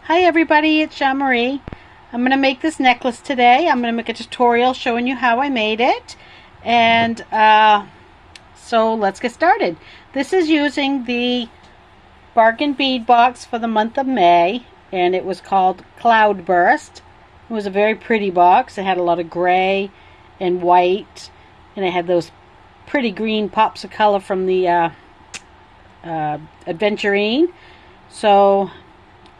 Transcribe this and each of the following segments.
Hi everybody, it's Jean Marie. I'm going to make this necklace today. I'm going to make a tutorial showing you how I made it. And so let's get started. This is using the Bargain Bead Box for the month of May. And it was called Cloudburst. It was a very pretty box. It had a lot of gray and white. And it had those pretty green pops of color from the Adventurine. So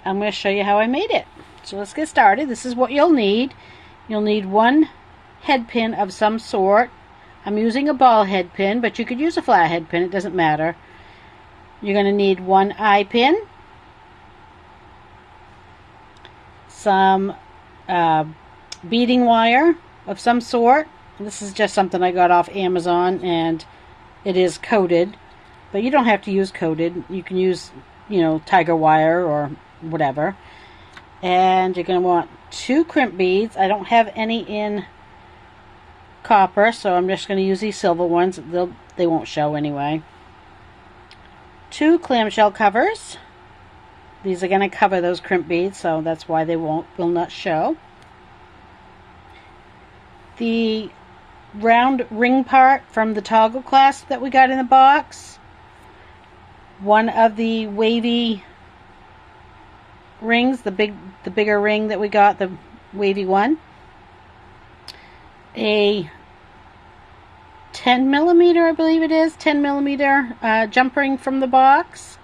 I'm going to show you how I made it. So let's get started. This is what you'll need. You'll need one head pin of some sort. I'm using a ball head pin, but you could use a flat head pin. It doesn't matter. You're going to need one eye pin, some beading wire of some sort. This is just something I got off Amazon, and it is coated, but you don't have to use coated. You can use, tiger wire or whatever. And you're going to want 2 crimp beads. I don't have any in copper, so I'm just going to use these silver ones. They won't show anyway. 2 clamshell covers. These are going to cover those crimp beads, so that's why they will not show. The round ring part from the toggle clasp that we got in the box. One of the wavy rings, the bigger ring that we got, the wavy one. A 10 millimeter, I believe it is, 10 millimeter jump ring from the box.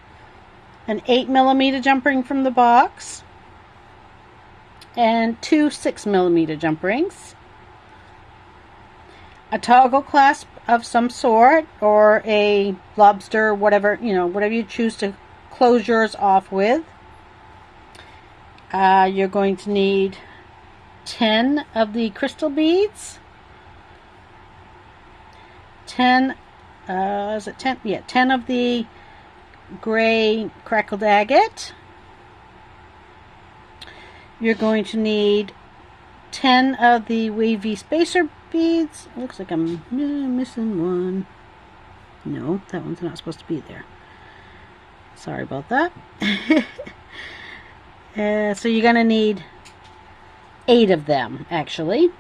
An 8 millimeter jump ring from the box. And 2 6 millimeter jump rings. A toggle clasp of some sort, or a lobster, whatever, whatever you choose to close yours off with. You're going to need 10 of the crystal beads. 10, is it 10? Yeah, 10 of the gray crackled agate. You're going to need 10 of the wavy spacer beads. It looks like I'm missing one. No, that one's not supposed to be there. Sorry about that. So you're going to need 8 of them, actually.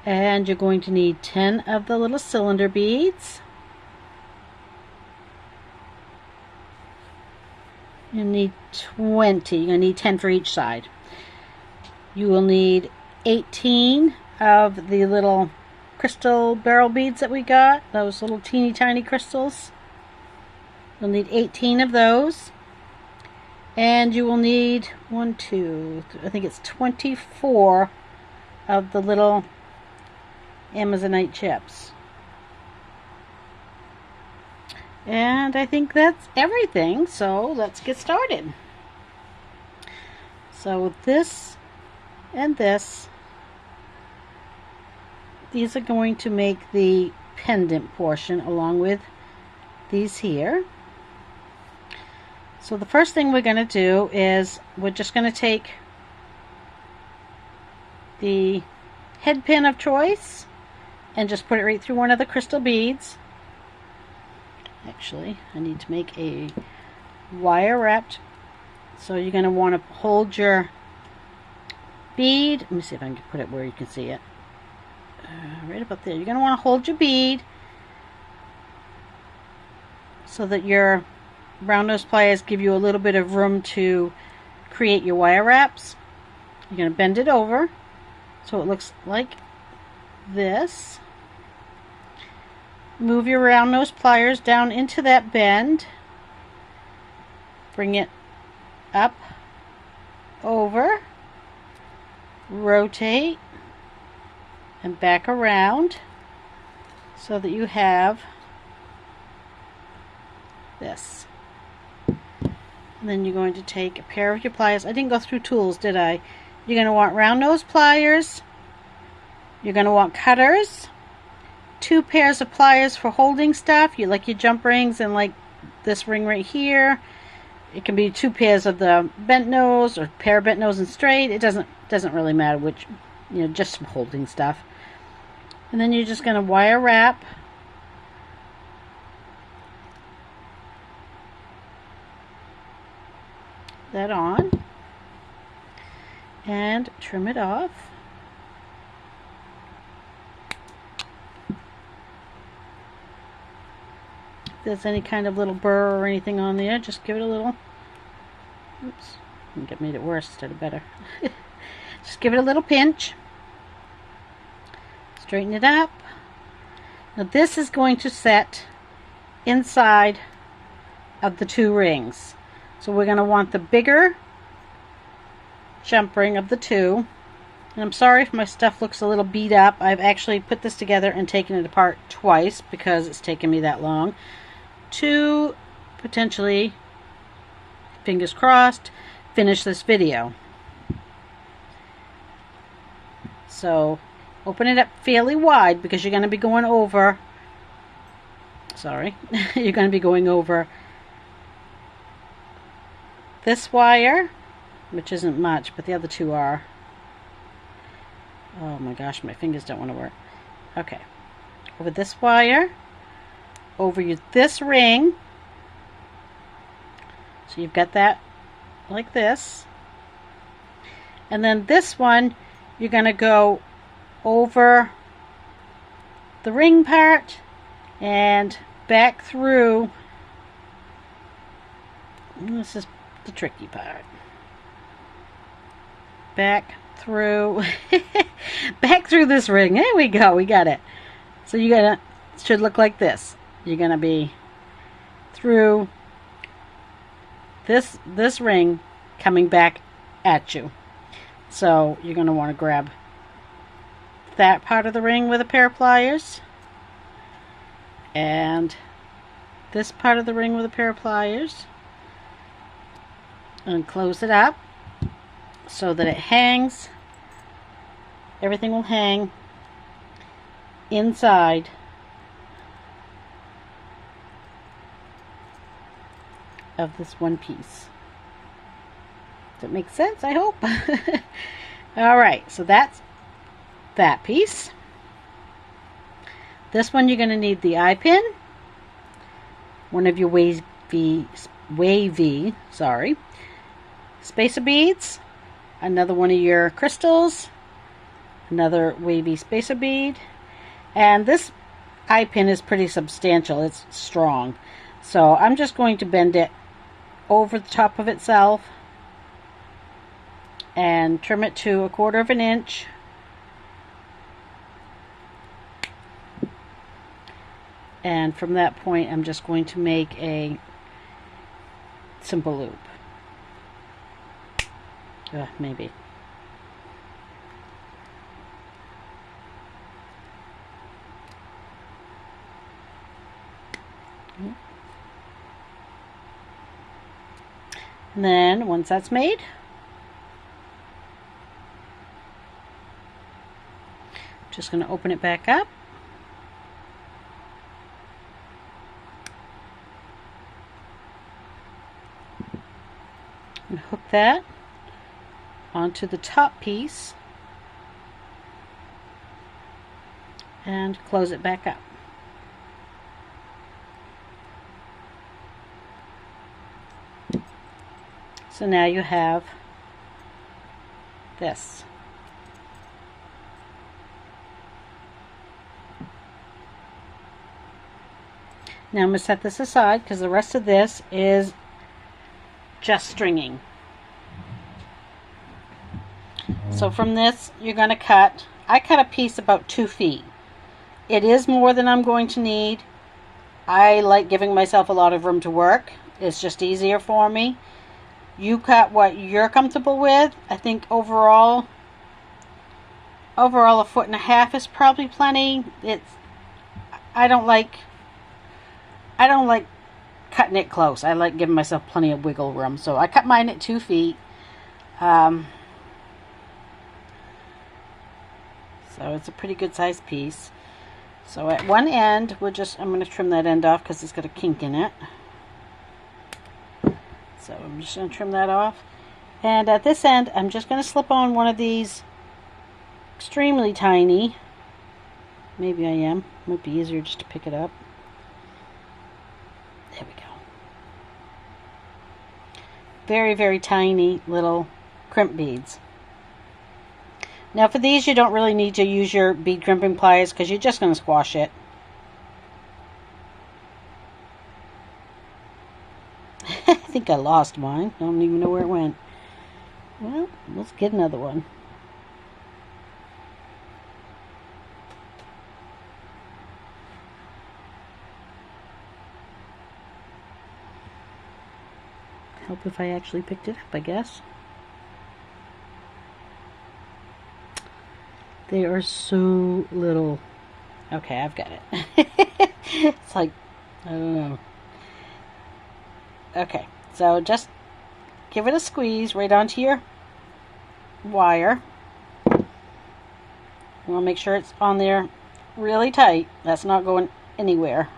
And you're going to need 10 of the little cylinder beads. You need 20. You're going to need 10 for each side. You will need 18 of the little crystal barrel beads that we got. Those little teeny tiny crystals. You'll need 18 of those. And you will need I think it's 24 of the little Amazonite chips. And I think that's everything, so let's get started. So this and this, these are going to make the pendant portion along with these here. So the first thing we're going to do is we're just going to take the head pin of choice and just put it right through one of the crystal beads. Actually, I need to make a wire wrapped. So you're going to want to hold your bead. Let me see if I can put it where you can see it. Right about there. You're going to want to hold your bead so that your round nose pliers give you a little bit of room to create your wire wraps. You're going to bend it over so it looks like this. Move your round nose pliers down into that bend. Bring it up, over, rotate, and back around so that you have this. And then you're going to take a pair of your pliers. I didn't go through tools, did I? You're going to want round nose pliers. You're going to want cutters. 2 pairs of pliers for holding stuff. You like your jump rings and like this ring right here. It can be 2 pairs of the bent nose or pair of bent nose and straight. It doesn't really matter which, just some holding stuff. And then you're just going to wire wrap that on and trim it off. If there's any kind of little burr or anything on there, just give it a little, oops, I think it made it worse instead of better. Just give it a little pinch. Straighten it up. Now this is going to set inside of the two rings. So we're going to want the bigger jump ring of the two. And I'm sorry if my stuff looks a little beat up. I've actually put this together and taken it apart twice because it's taken me that long to potentially, fingers crossed, finish this video. So open it up fairly wide because you're going to be going over, you're going to be going over this wire, which isn't much, but the other two are. Oh my gosh, my fingers don't want to work. Okay, over this wire, over this ring. So you've got that like this. And then this one, you're going to go over the ring part and back through. This is the tricky part. Back through back through this ring. There we go, we got it. So you gotta, it should look like this. You're gonna be through this ring coming back at you. So you're gonna want to grab that part of the ring with a pair of pliers and this part of the ring with a pair of pliers and close it up so that it hangs. Everything will hang inside of this one piece. Does it make sense? I hope. Alright, so that's that piece. This one you're going to need the eye pin, one of your wavy spacer beads, another one of your crystals, another wavy spacer bead, and this eye pin is pretty substantial. It's strong, so I'm just going to bend it over the top of itself and trim it to 1/4 of an inch. And from that point, I'm just going to make a simple loop. Maybe. And then once that's made, just going to open it back up. And hook that onto the top piece and close it back up. So now you have this. Now I'm going to set this aside because the rest of this is just stringing. So from this you're going to cut, I cut a piece about 2 feet. It is more than I'm going to need. I like giving myself a lot of room to work. It's just easier for me. You cut what you're comfortable with. I think overall 1.5 feet is probably plenty. I don't like cutting it close. I like giving myself plenty of wiggle room. So I cut mine at 2 feet. So it's a pretty good sized piece. So at one end, I'm going to trim that end off because it's got a kink in it. So I'm just going to trim that off. And at this end, I'm just going to slip on one of these extremely tiny. Maybe I am. Might be easier just to pick it up. There we go. very, very tiny little crimp beads. Now for these, you don't really need to use your bead crimping pliers because you're just going to squash it. I think I lost mine. I don't even know where it went. Well, let's get another one. Help if I actually picked it up, I guess. They are so little. Okay, I've got it. It's like, I don't know. Okay, so just give it a squeeze right onto your wire. You want to make sure it's on there really tight. That's not going anywhere.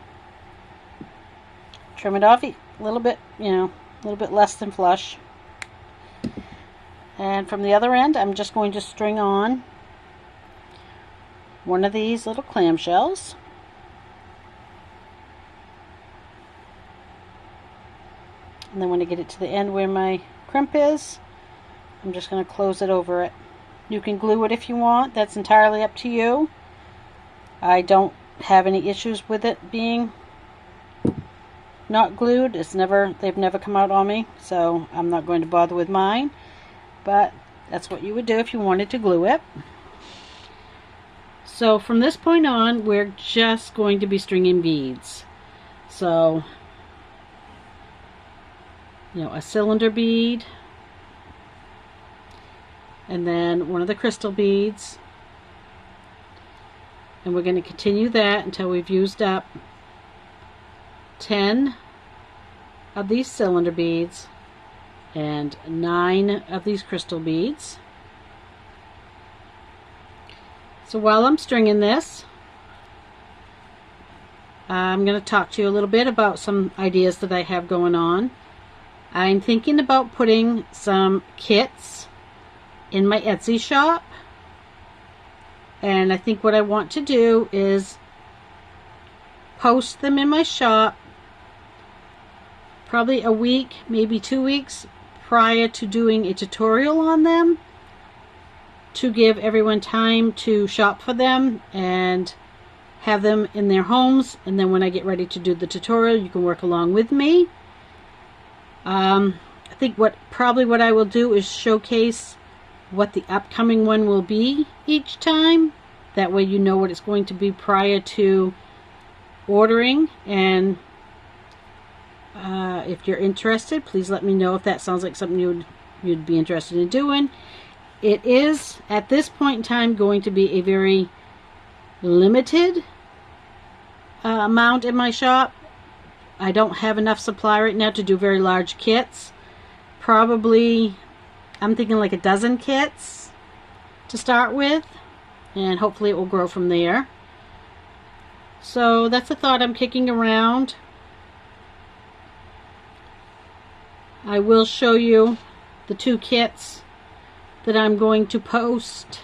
Trim it off a little bit, you know, a little bit less than flush. And from the other end, I'm just going to string on one of these little clamshells. And then when I get it to the end where my crimp is, I'm just going to close it over it. You can glue it if you want. That's entirely up to you. I don't have any issues with it being not glued. They've never come out on me, so I'm not going to bother with mine. But that's what you would do if you wanted to glue it. So from this point on, we're just going to be stringing beads. So, you know, a cylinder bead, and then one of the crystal beads, and we're going to continue that until we've used up 10 of these cylinder beads and 9 of these crystal beads. So while I'm stringing this, I'm going to talk to you a little bit about some ideas that I have going on. I'm thinking about putting some kits in my Etsy shop, and I think what I want to do is post them in my shop probably a week, maybe 2 weeks prior to doing a tutorial on them, to give everyone time to shop for them and have them in their homes, and then when I get ready to do the tutorial, you can work along with me. I think what I will do is showcase what the upcoming one will be each time. That way you know what it's going to be prior to ordering, and if you're interested, please let me know if that sounds like something you'd be interested in doing. It is, at this point in time, going to be a very limited amount in my shop. I don't have enough supply right now to do very large kits. Probably, I'm thinking like a dozen kits to start with, and hopefully it will grow from there. So that's a thought I'm kicking around. I will show you the 2 kits that I'm going to post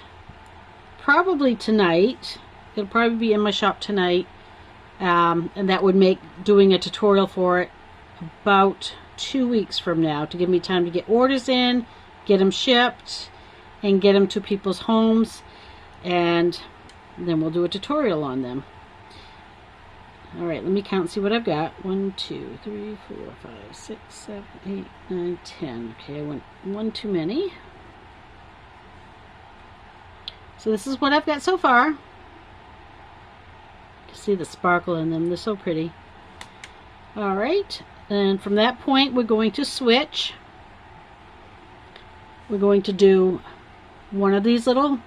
probably tonight. It'll probably be in my shop tonight. And that would make doing a tutorial for it about 2 weeks from now, to give me time to get orders in, get them shipped, and get them to people's homes, and then we'll do a tutorial on them. Alright, let me count and see what I've got. 1, 2, 3, 4, 5, 6, 7, 8, 9, 10. Okay, I went one too many. So this is what I've got so far. See the sparkle in them, they're so pretty. Alright, and from that point we're going to switch. We're going to do one of these little,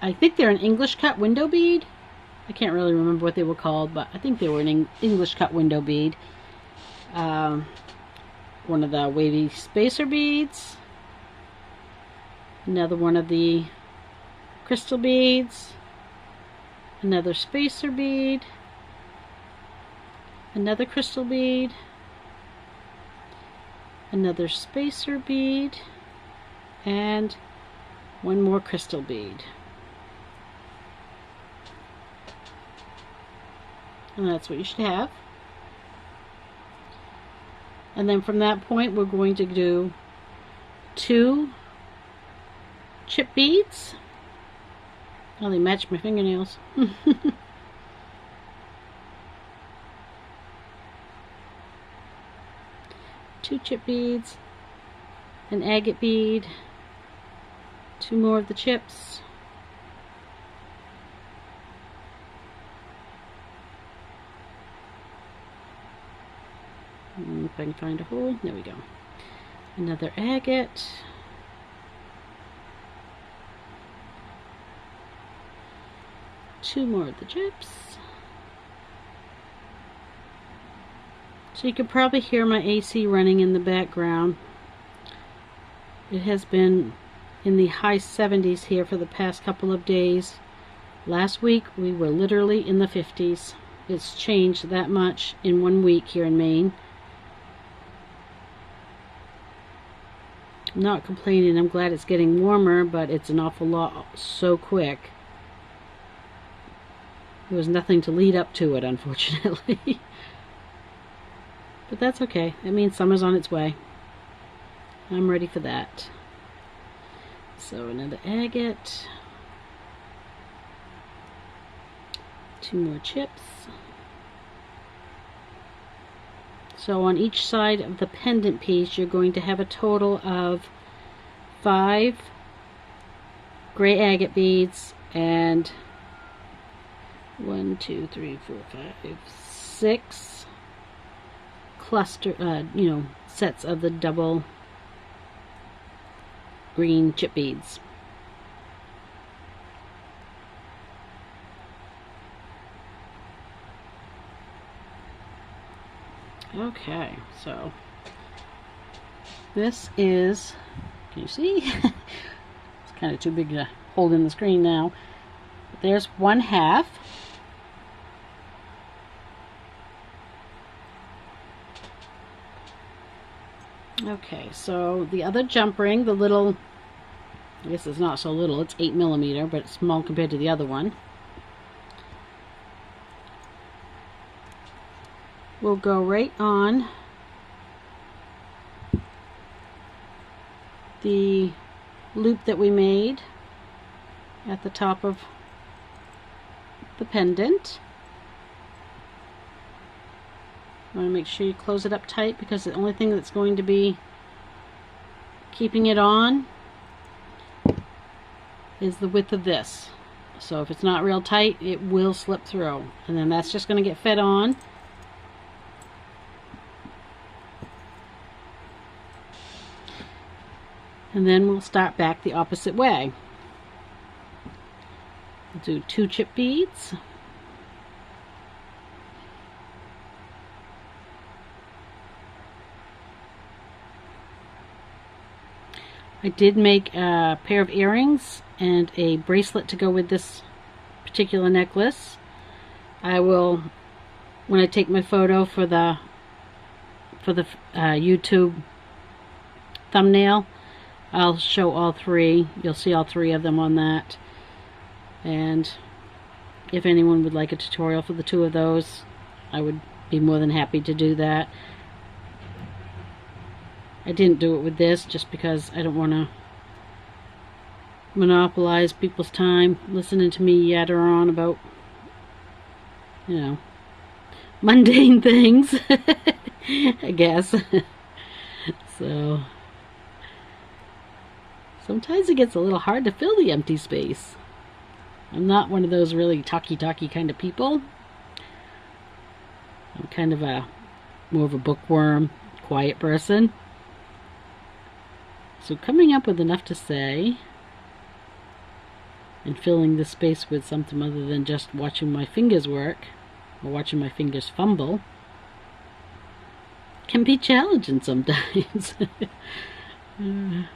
I think they're an English cut window bead. I can't really remember what they were called, but I think they were an English cut window bead. One of the wavy spacer beads. Another one of the crystal beads. Another spacer bead, another crystal bead, another spacer bead, and one more crystal bead. And that's what you should have. And then from that point, we're going to do 2 chip beads. Oh, they match my fingernails. 2 chip beads, an agate bead, 2 more of the chips, if I can find a hole, there we go, another agate, two more of the chips. So you could probably hear my AC running in the background. It has been in the high 70s here for the past couple of days. Last week we were literally in the 50s. It's changed that much in 1 week here in Maine. I'm not complaining, I'm glad it's getting warmer, but it's an awful lot so quick. There was nothing to lead up to it, unfortunately. But that's okay. That means summer's on its way. I'm ready for that. So another agate. 2 more chips. So on each side of the pendant piece, you're going to have a total of 5 gray agate beads and 1, 2, 3, 4, 5, 6 cluster, sets of the double green chip beads. Okay, so this is, can you see? It's kind of too big to hold in the screen now. There's 1/2. Okay, so the other jump ring, the little, I guess it's not so little, it's 8mm, but it's small compared to the other one, will go right on the loop that we made at the top of the pendant. You want to make sure you close it up tight, because the only thing that's going to be keeping it on is the width of this. So if it's not real tight, it will slip through. And then that's just going to get fed on. And then we'll start back the opposite way. We'll do 2 chip beads. I did make a pair of earrings and a bracelet to go with this particular necklace. I will, when I take my photo for the YouTube thumbnail, I'll show all 3. You'll see all 3 of them on that. And if anyone would like a tutorial for the 2 of those, I would be more than happy to do that. I didn't do it with this just because I don't want to monopolize people's time listening to me yatter on about, mundane things, I guess. So sometimes it gets a little hard to fill the empty space. I'm not one of those really talky kind of people. I'm kind of more of a bookworm, quiet person. So coming up with enough to say and filling the space with something other than just watching my fingers work or watching my fingers fumble can be challenging sometimes. I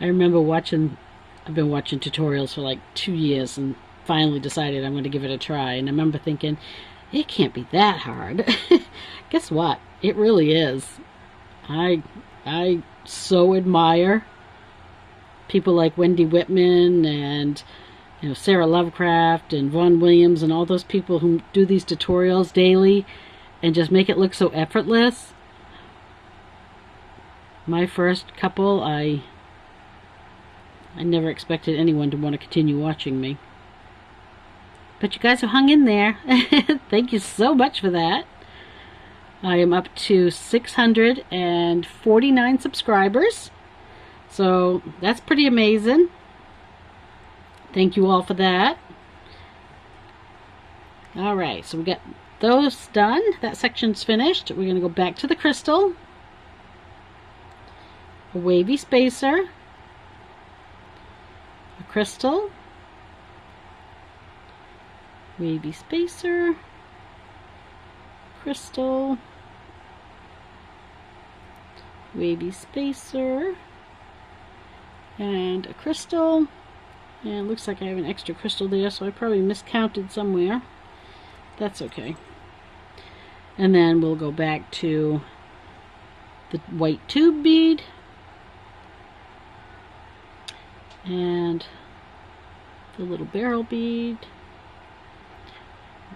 remember I've been watching tutorials for like 2 years and finally decided I'm going to give it a try. And I remember thinking, it can't be that hard. Guess what? It really is. I so admire people like Wendy Whitman and Sarah Lovecraft and Vaughn Williams and all those people who do these tutorials daily. and just make it look so effortless. My first couple, I never expected anyone to want to continue watching me. But you guys have hung in there. Thank you so much for that. I am up to 649 subscribers. So that's pretty amazing. Thank you all for that. Alright, so we got those done. That section's finished. We're going to go back to the crystal. A wavy spacer. A crystal. Wavy spacer. Crystal. Wavy spacer. And a crystal. And it looks like I have an extra crystal there, so I probably miscounted somewhere. That's okay. And then we'll go back to the white tube bead. And the little barrel bead.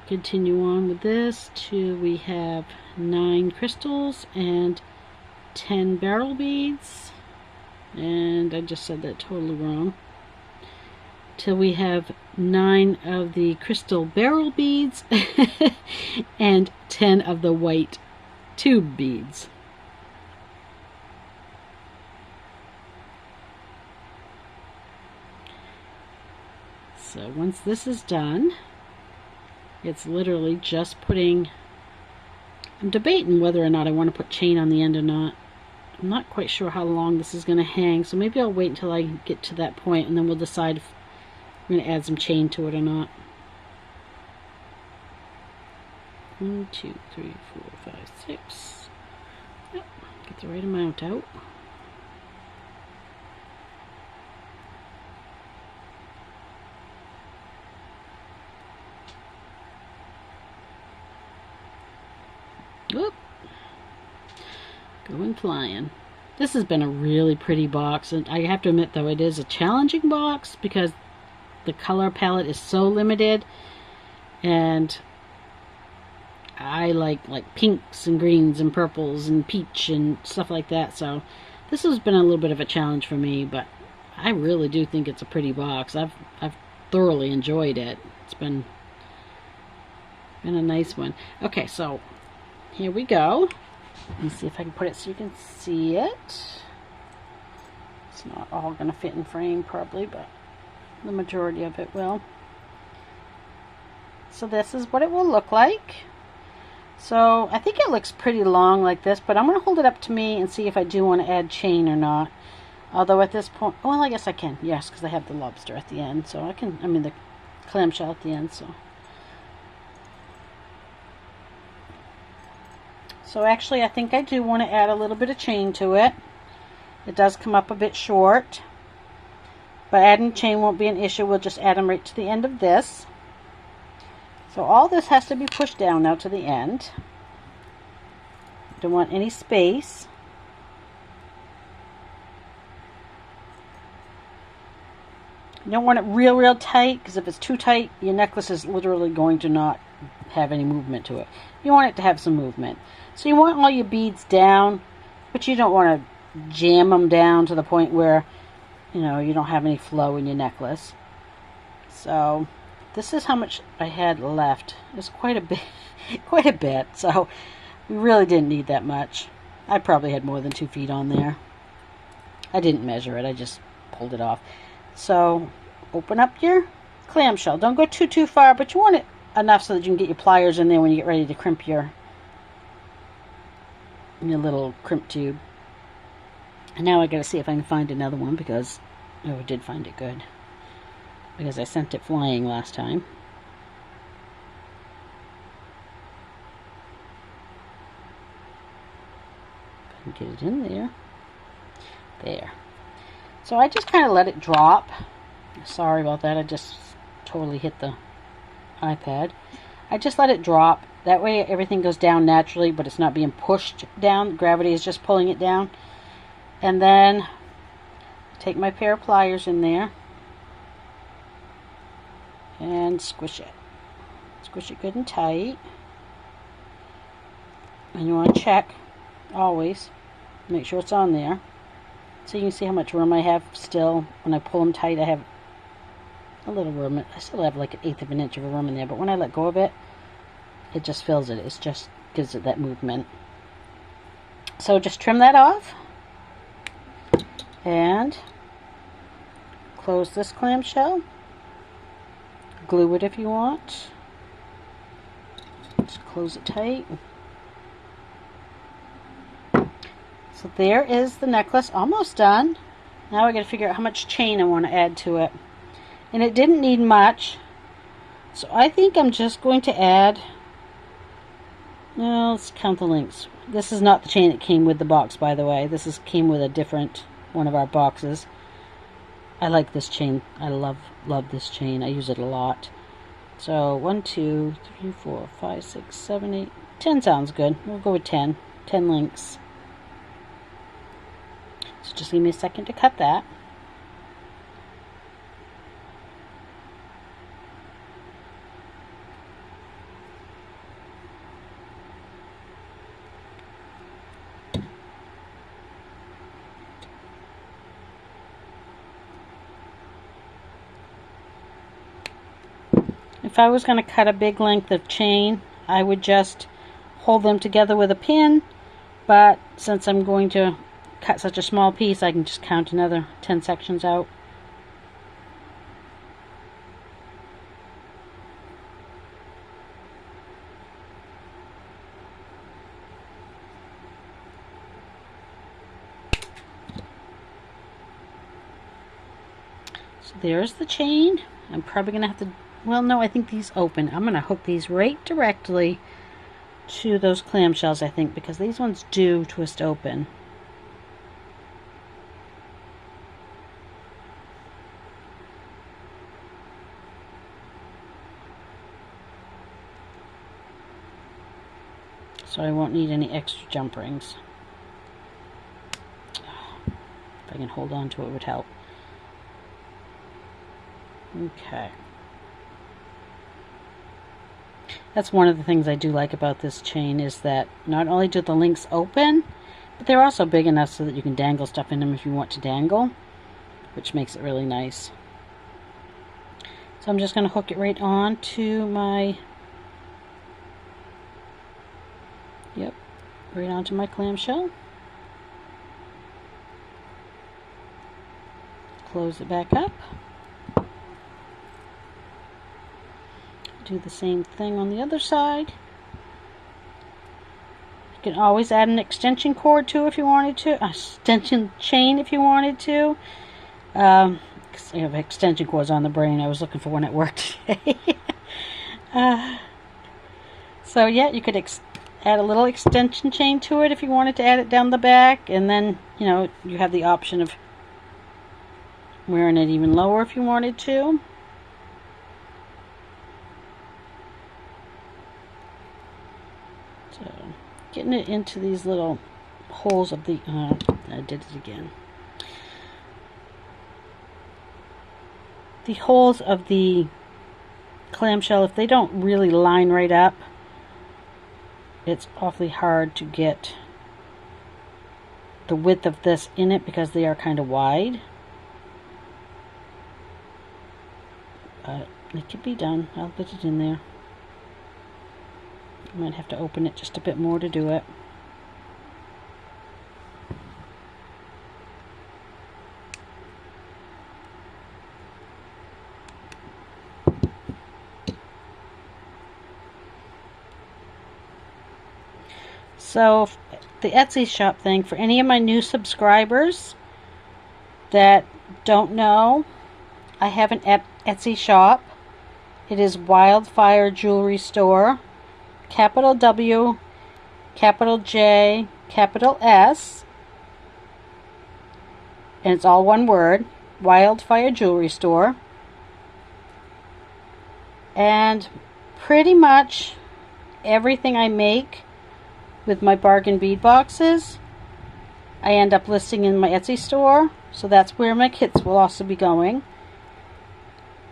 Continue on with this till we have 9 crystals and 10 barrel beads. And I just said that totally wrong. Till we have 9 of the crystal barrel beads and 10 of the white tube beads. So once this is done, it's literally just putting, I'm debating whether or not I want to put chain on the end or not. I'm not quite sure how long this is going to hang, so maybe I'll wait until I get to that point and then we'll decide if we're going to add some chain to it or not. 1, 2, 3, 4, 5, 6. Yep, get the right amount out. Whoop. Going flying. This has been a really pretty box, and I have to admit though it is a challenging box because the color palette is so limited, and I like pinks and greens and purples and peach and stuff like that, so this has been a little bit of a challenge for me, but I really do think it's a pretty box. I've thoroughly enjoyed it. It's been a nice one. Okay, so here we go. Let me see if I can put it so you can see it. It's not all going to fit in frame probably, but the majority of it will. So this is what it will look like. So I think it looks pretty long like this, but I'm going to hold it up to me and see if I do want to add chain or not. Although at this point, well, I guess I can. Yes, because I have the lobster at the end, so I can, I mean the clamshell at the end, so. So actually I think I do want to add a little bit of chain to it. It does come up a bit short, but adding chain won't be an issue. We'll just add them right to the end of this. So all this has to be pushed down now to the end. Don't want any space. You don't want it real tight, because if it's too tight, your necklace is literally going to not have any movement to it. You want it to have some movement. So you want all your beads down, but you don't want to jam them down to the point where, you know, you don't have any flow in your necklace. So this is how much I had left. It's quite a bit, quite a bit. So we really didn't need that much. I probably had more than 2 feet on there. I didn't measure it. I just pulled it off. So open up your clamshell. Don't go too far, but you want it enough so that you can get your pliers in there when you get ready to crimp your little crimp tube. And now I gotta see if I can find another one, because I did find it good, because I sent it flying last time. Get it in there. There. So I just kind of let it drop. Sorry about that. I just totally hit the iPad. I just let it drop. That way everything goes down naturally, but it's not being pushed down. Gravity is just pulling it down. And then take my pair of pliers in there and squish it. Squish it good and tight. And you want to check always, make sure it's on there, so you can see how much room I have still. When I pull them tight, I have a little room. I still have like 1/8 of an inch of a room in there, but when I let go of it, it just fills it. It just gives it that movement. So just trim that off and close this clamshell. Glue it if you want. Just close it tight. So there is the necklace, almost done. Now I got to figure out how much chain I want to add to it. And it didn't need much, so I think I'm just going to add, well, let's count the links. This is not the chain that came with the box, by the way. This came with a different one of our boxes. I like this chain. I love this chain. I use it a lot. So 1, 2, 3, 4, 5, 6, 7, 8, 10 sounds good. We'll go with 10. 10 links. So just give me a second to cut that. If I was going to cut a big length of chain, I would just hold them together with a pin, but since I'm going to cut such a small piece, I can just count another 10 sections out. So there's the chain. I'm probably going to have to, well, no, I think these open. I'm going to hook these right directly to those clamshells, I think, because these ones do twist open. So I won't need any extra jump rings. If I can hold on to it would help. Okay. That's one of the things I do like about this chain, is that not only do the links open, but they're also big enough so that you can dangle stuff in them if you want to dangle, which makes it really nice. So I'm just going to hook it right on to my, yep, right onto my clamshell. Close it back up. Do the same thing on the other side. You can always add an extension cord too if you wanted to, a extension chain if you wanted to. I have extension cords on the brain. I was looking for one at work today. So yeah, you could add a little extension chain to it if you wanted to add it down the back, and then, you know, you have the option of wearing it even lower if you wanted to. So getting it into these little holes of the, I did it again. The holes of the clamshell, if they don't really line right up, it's awfully hard to get the width of this in it because they are kind of wide. But it can be done. I'll put it in there. I might have to open it just a bit more to do it. So the Etsy shop thing, for any of my new subscribers that don't know, I have an Etsy shop. It is Wildfire Jewelry Store. Capital W, capital J, capital S, and it's all one word, Wildfire Jewelry Store. And pretty much everything I make with my bargain bead boxes, I end up listing in my Etsy store, so that's where my kits will also be going.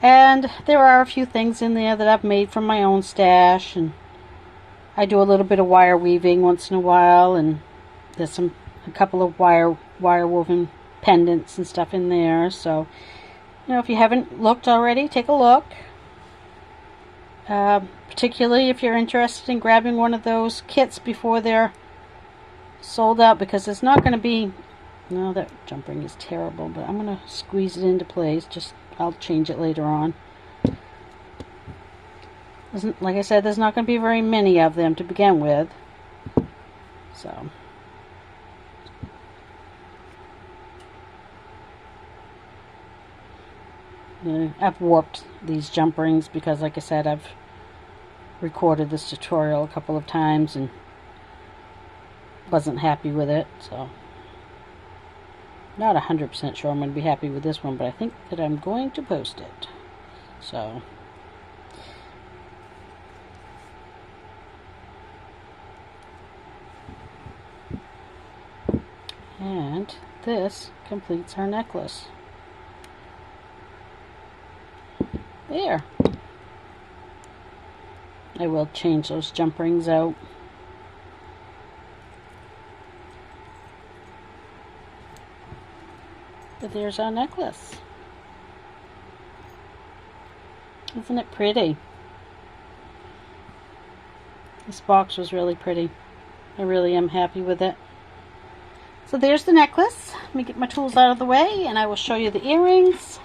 And there are a few things in there that I've made from my own stash, and I do a little bit of wire weaving once in a while, and there's a couple of wire woven pendants and stuff in there. So, you know, if you haven't looked already, take a look. Particularly if you're interested in grabbing one of those kits before they're sold out, because it's not going to be, no, that jump ring is terrible, but I'm going to squeeze it into place. I'll change it later on. Like I said, there's not going to be very many of them to begin with. So I've warped these jump rings because, like I said, I've recorded this tutorial a couple of times and wasn't happy with it. So not 100% sure I'm going to be happy with this one, but I think that I'm going to post it. So and this completes our necklace. There. I will change those jump rings out. But there's our necklace. Isn't it pretty? This box was really pretty. I really am happy with it. So there's the necklace. Let me get my tools out of the way and I will show you the earrings.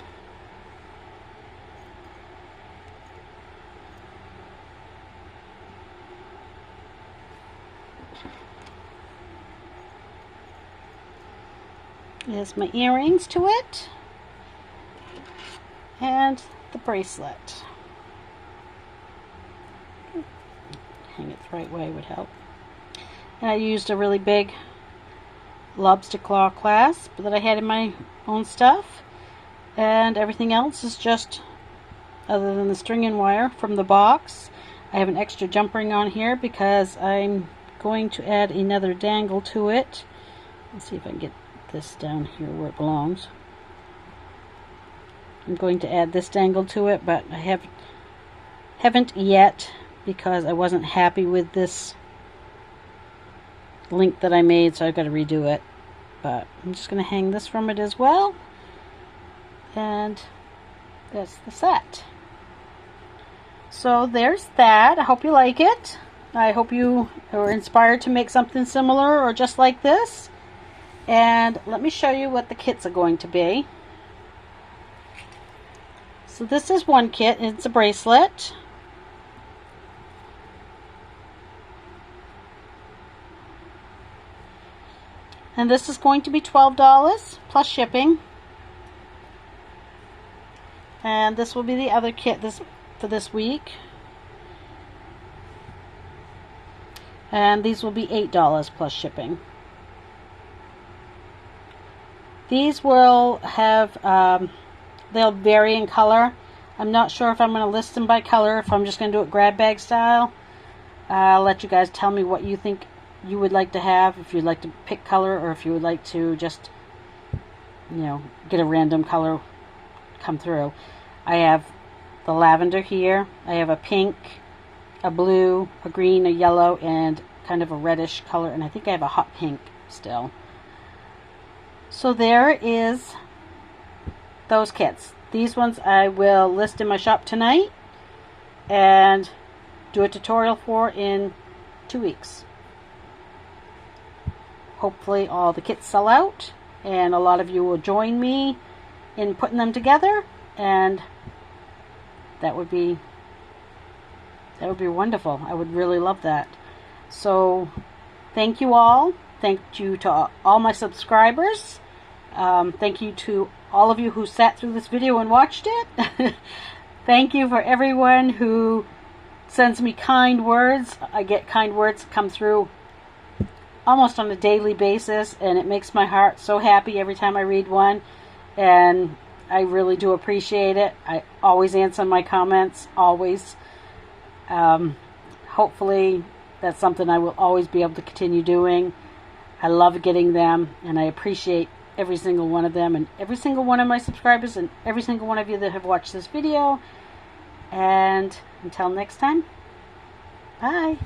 There's my earrings to it, and the bracelet. Hang it the right way would help. And I used a really big lobster claw clasp that I had in my own stuff, and everything else is just, other than the string and wire from the box. I have an extra jump ring on here because I'm going to add another dangle to it. Let's see if I can get this down here where it belongs. I'm going to add this dangle to it, but I haven't yet because I wasn't happy with this link that I made, so I've got to redo it. But I'm just going to hang this from it as well, and that's the set. So there's that. I hope you like it. I hope you are inspired to make something similar or just like this. And let me show you what the kits are going to be. So this is one kit. It's a bracelet. And this is going to be $12 plus shipping. And this will be the other kit for this week. And these will be $8 plus shipping. These will have, they'll vary in color. I'm not sure if I'm going to list them by color, if I'm just going to do it grab bag style. I'll let you guys tell me what you think you would like to have, if you'd like to pick color, or if you would like to just, you know, get a random color come through. I have the lavender here. I have a pink, a blue, a green, a yellow, and kind of a reddish color, and I think I have a hot pink still. So there is those kits. These ones I will list in my shop tonight and do a tutorial for in 2 weeks. Hopefully all the kits sell out and a lot of you will join me in putting them together, and that would be wonderful. I would really love that. So thank you all. Thank you to all my subscribers. Thank you to all of you who sat through this video and watched it. Thank you for everyone who sends me kind words. I get kind words come through almost on a daily basis, and it makes my heart so happy every time I read one, and I really do appreciate it. I always answer my comments, always. Hopefully that's something I will always be able to continue doing. I love getting them, and I appreciate every single one of them, and every single one of my subscribers, and every single one of you that have watched this video. And until next time, bye.